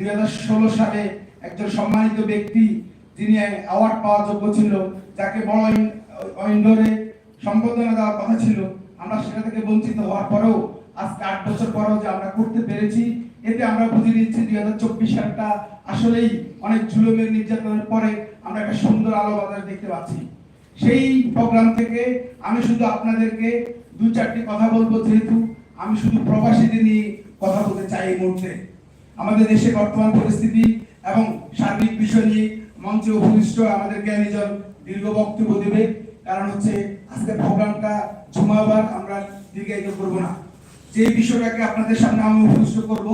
2016 সালে একজন সম্মানিত ব্যক্তি যিনি অ্যাওয়ার্ড পাওয়ার যোগ্য ছিল, যাকে বড় ইন্ডোরে সম্বোধনা দেওয়ার কথা ছিল, আমরা সেটা থেকে বঞ্চিত হওয়ার পরেও আজকে 8 বছর পরেও যে আমরা করতে পেরেছি, এতে আমরা বুঝে নিচ্ছি 2024 সালটা আসলেই অনেক জুলুমের নির্যাতনের পরে আমরা একটা সুন্দর আলো বাতাস দেখতে পাচ্ছি। সেই প্রোগ্রাম থেকে আমি শুধু আপনাদেরকে 2-4টি কথা বলবো, যেহেতু আমি শুধু প্রবাসীদের নিয়ে কথা বলতে চাই। এই মুহূর্তে আমাদের দেশের বর্তমান পরিস্থিতি এবং সার্বিক বিষয় নিয়ে মঞ্চে উপবিষ্ট আমাদের জ্ঞানীজন দীর্ঘ বক্তব্য দেবে। কারণ হচ্ছে আজকের প্রোগ্রামটা জুমাবার, আমরা দীর্ঘায়িত করব না। যে বিষয়টাকে আপনাদের সামনে আমি উপস্থিত করব,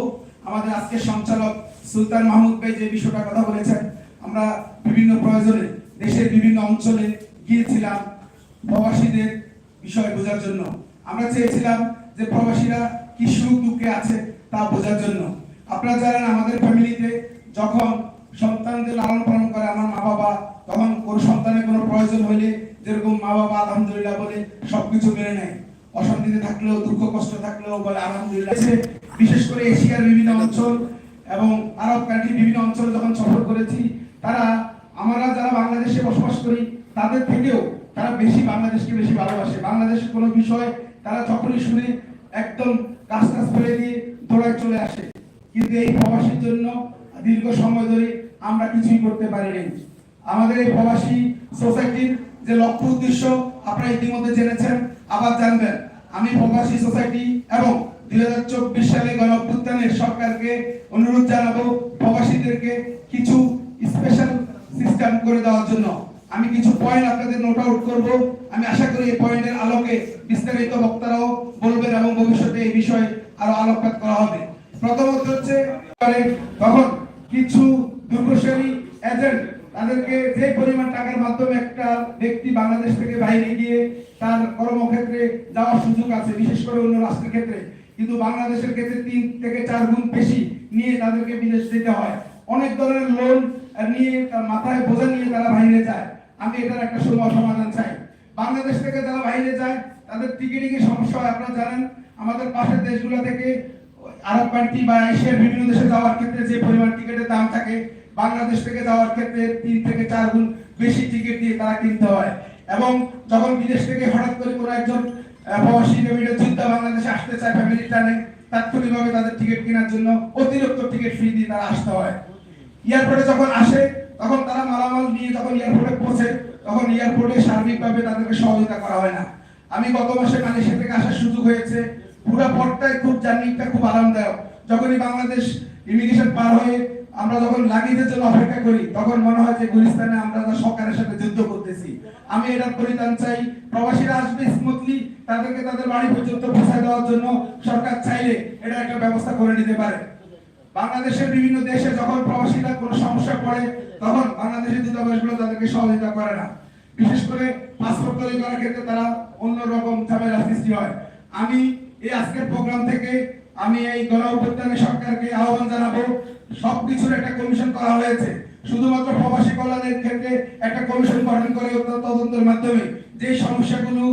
আমাদের আজকের সঞ্চালক সুলতান মাহমুদ ভাই যে বিষয়টা কথা বলেছেন, আমরা বিভিন্ন প্রয়োজনে দেশের বিভিন্ন অঞ্চলে গিয়েছিলাম প্রবাসীদের বিষয় বোঝার জন্য। আমরা চেয়েছিলাম যে প্রবাসীরা কি সুখ দুঃখে আছে তা বোঝার জন্য। আপনারা জানেন আমাদের ফ্যামিলিতে যখন সন্তানদের লালন পালন করে আমার মা বাবা, তখন কোনো সন্তানের কোনো প্রয়োজন হলে যেরকম মা বাবা আলহামদুলিল্লাহ বলে সবকিছু মেনে নেয়, অশান্তিতে থাকলেও দুঃখ কষ্ট থাকলেও বলে আলহামদুলিল্লাহ। বিশেষ করে এশিয়ার বিভিন্ন অঞ্চল এবং আরব কান্ট্রির বিভিন্ন অঞ্চলে যখন সফর করেছি, তারা আমরা যারা বাংলাদেশে বসবাস করি তাদের থেকেও তারা বেশি বাংলাদেশকে বেশি ভালোবাসে। বাংলাদেশের কোনো বিষয় তারা যখনই শুনে একদম কাজ ফেলে দিয়ে দৌড়ায় চলে আসে। কিন্তু এই প্রবাসীর জন্য দীর্ঘ সময় ধরে আমরা কিছুই করতে পারিনি। আমাদের এই প্রবাসী সোসাইটির যে লক্ষ্য উদ্দেশ্য আপনারা ইতিমধ্যে জেনেছেন, আবার জানবেন। আমি প্রবাসী সোসাইটি এবং 2024 সালে গণঅভ্যুত্থানের সরকারকে অনুরোধ জানাবো প্রবাসীদেরকে কিছু স্পেশাল সিস্টেম করে দেওয়ার জন্য। আমি কিছু পয়েন্ট আপনাদের নোট আউট করব। আমি আশা করি এই পয়েন্টের আলোকে বিস্তারিত বক্তারাও বলবেন এবং ভবিষ্যতে এই বিষয়ে আরো আলোকপাত করা হবে। প্রথমত হচ্ছে তখন কিছু দুর্গশালী এজেন্ট তাদেরকে যে পরিমাণ টাকার মাধ্যমে একটা ব্যক্তি বাংলাদেশ থেকে বাইরে গিয়ে তার কর্মক্ষেত্রে যাওয়ার সুযোগ আছে, বিশেষ করে অন্য রাষ্ট্রের ক্ষেত্রে, কিন্তু বাংলাদেশের ক্ষেত্রে 3 থেকে 4 গুণ বেশি নিয়ে তাদেরকে বিদেশ যেতে হয়। অনেক ধরনের লোন নিয়ে মাথায় বোঝা নিয়ে তারা বাইরে যায়। আমি এটার একটা সমাধান চাই। বাংলাদেশ থেকে যারা বাইরে যায় তাদের টিকিটিং এর সমস্যা হয়। আপনারা জানেন আমাদের পাশের দেশগুলো থেকে আরব কান্ট্রি বা এশিয়ার বিভিন্ন দেশে যাওয়ার ক্ষেত্রে যে পরিমাণ টিকিটের দাম থাকে, বাংলাদেশ থেকে যাওয়ার ক্ষেত্রে 3 থেকে 4 গুণ বেশি টিকিট দিয়ে তারা কিনতে হয়। এবং যখন বিদেশ থেকে হঠাৎ করে কোনো একজন প্রবাসী ফ্যামিলি যোদ্ধা বাংলাদেশে আসতে চায়, ফ্যামিলি টানে, তাৎক্ষণিকভাবে তাদের টিকিট কেনার জন্য অতিরিক্ত টিকিট ফি দিয়ে তারা আসতে হয়। এয়ারপোর্টে যখন আসে তখন তারা মালামাল নিয়ে যখন এয়ারপোর্টে পৌঁছে, তখন এয়ারপোর্টে সার্বিকভাবে তাদেরকে সহযোগিতা করা হয় না। আমি গত মাসে মালয়েশিয়া থেকে আসার সুযোগ হয়েছে। পুরো পথটাই খুব জার্নিটা খুব আরামদায়ক। যখনই বাংলাদেশ ইমিগ্রেশন পার হয়ে আমরা যখন লাগেজের জন্য অপেক্ষা করি, তখন মনে হয় যে গুলিস্তানে আমরা সরকারের সাথে যুদ্ধ করতেছি। আমি এটার পরিত্রাণ চাই। প্রবাসীরা আসবে স্মুথলি, তাদেরকে তাদের বাড়ি পর্যন্ত পৌঁছে দেওয়ার জন্য সরকার চাইলে এটা একটা ব্যবস্থা করে নিতে পারে। বাংলাদেশের বিভিন্ন দেশে যখন প্রবাসীরা কোনো সমস্যা পড়ে, তখন বাংলাদেশের দূতাবাসগুলো তাদেরকে সহযোগিতা করে না। বিশেষ করে পাসপোর্ট তৈরি করার ক্ষেত্রে তারা অন্যরকম ঝামেলা সৃষ্টি হয়। আমি এই আজকের প্রোগ্রাম থেকে আমি এই গণঅভ্যুত্থানের সরকারকে আহ্বান জানাবো, সবকিছুর একটা কমিশন করা হয়েছে। শুধুমাত্র প্রবাসী কল্যাণের ক্ষেত্রে একটা কমিশন গঠন করে তদন্তের মাধ্যমে যে সমস্যাগুলো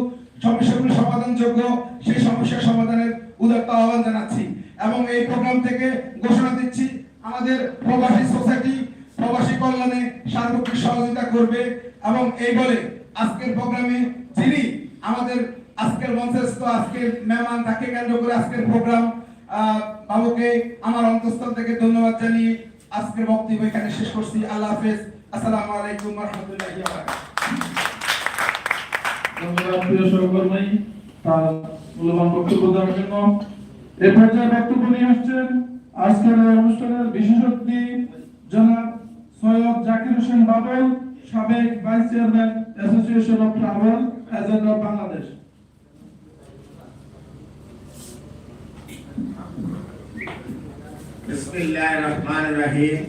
সমাধানযোগ্য, সেই সমস্যার সমাধানের উদাত্ত আহ্বান জানাচ্ছি। এবং এই প্রোগ্রাম থেকে ঘোষণা দিচ্ছি, আমাদের প্রবাসী সোসাইটি প্রবাসী কল্যাণে সার্বক্ষণিক সহযোগিতা করবে। এবং এই বলে আজকের প্রোগ্রামে যিনি আমাদের আজকের মঞ্চস্থ আজকের মেহমান, তাকে কেন্দ্র করে আজকের প্রোগ্রাম, বাবুকে আমার অন্তঃস্থল থেকে ধন্যবাদ জানিয়ে আজকের বক্তব্য এখানে শেষ করছি। আল্লাহ হাফেজ। আসসালামু আলাইকুম ওয়া রাহমাতুল্লাহি ওয়া বারাকাতুহু। ধন্যবাদ প্রিয় সহকর্মী তার মূল্যবান বক্তব্য দেওয়ার জন্য। এই পর্যায়ে বক্তব্য নিয়ে আসছেন আজকের এই অনুষ্ঠানের বিশেষ অতিথি জনাব সৈয়দ জাকির হোসেন বাবুল, সাবেক vice chairman association of travel agent of Bangladesh. बिस्मिल्लाहिर्रहमानिर्रहीम।